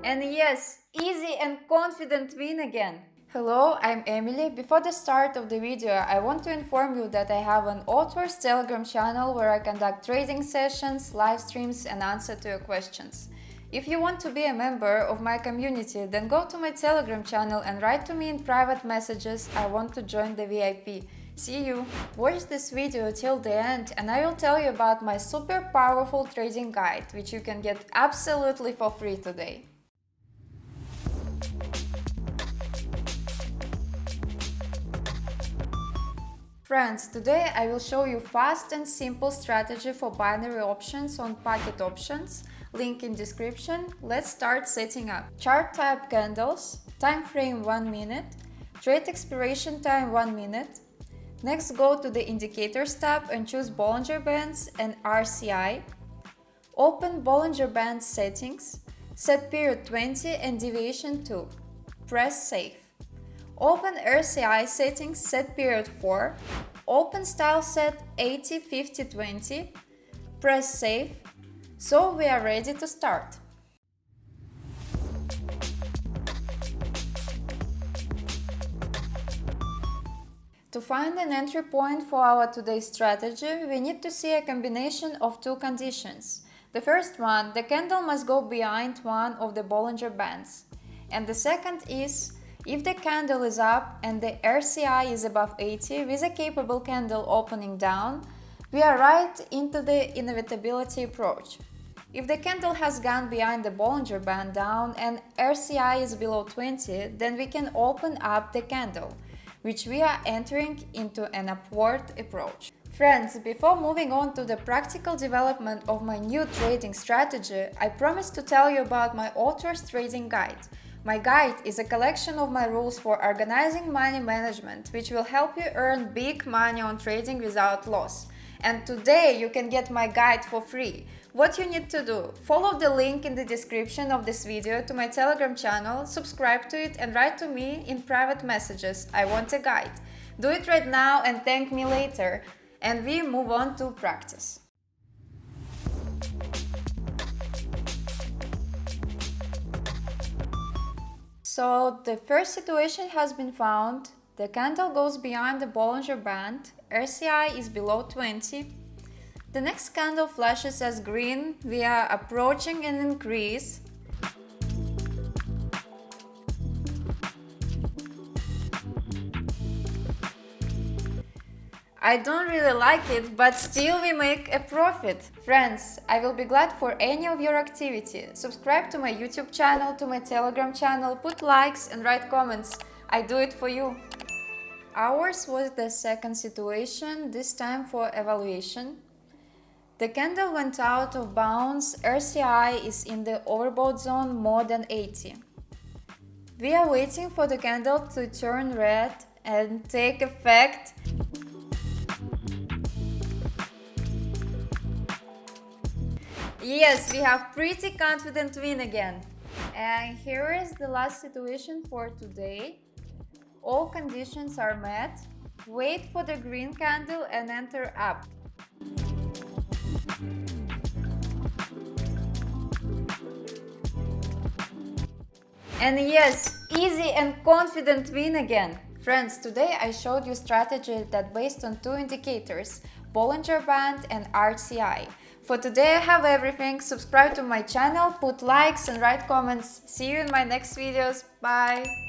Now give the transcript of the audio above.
And yes, easy and confident win again. Hello, I'm Emily. Before the start of the video, I want to inform you that I have an author's Telegram channel where I conduct trading sessions, live streams and answer to your questions. If you want to be a member of my community, then go to my Telegram channel and write to me in private messages, I want to join the VIP. See you! Watch this video till the end and I will tell you about my super powerful trading guide, which you can get absolutely for free today. Friends, today I will show you fast and simple strategy for binary options on packet options. Link in description. Let's start setting up. Chart type candles, time frame 1 minute, trade expiration time 1 minute. Next go to the indicators tab and choose Bollinger Bands and RSI. Open Bollinger Bands settings, set period 20 and deviation 2. Press save. Open RSI settings, set period 4. Open style set 80, 50, 20. Press save. So we are ready to start. To find an entry point for our today's strategy, we need to see a combination of two conditions. The first one, the candle must go behind one of the Bollinger Bands. And the second is, if the candle is up and the RSI is above 80 with a capable candle opening down, we are right into the inevitability approach. If the candle has gone behind the Bollinger Band down and RSI is below 20, then we can open up the candle, which we are entering into an upward approach. Friends, before moving on to the practical development of my new trading strategy, I promised to tell you about my author's trading guide. My guide is a collection of my rules for organizing money management, which will help you earn big money on trading without loss. And today you can get my guide for free. What you need to do, follow the link in the description of this video to my Telegram channel, subscribe to it and write to me in private messages, I want a guide. Do it right now and thank me later. And we move on to practice. So the first situation has been found. The candle goes behind the Bollinger Band, RSI is below 20. The next candle flashes as green, we are approaching an increase. I don't really like it, but still we make a profit. Friends, I will be glad for any of your activity. Subscribe to my YouTube channel, to my Telegram channel, put likes and write comments. I do it for you. Ours was the second situation, this time for evaluation. The candle went out of bounds, RSI is in the overbought zone more than 80. We are waiting for the candle to turn red and take effect. Yes, we have pretty confident win again. And here is the last situation for today. All conditions are met. Wait for the green candle and enter up. And yes, easy and confident win again. Friends, today I showed you strategy that based on two indicators, Bollinger Band and RSI. For today I have everything. Subscribe to my channel, put likes and write comments. See you in my next videos. Bye!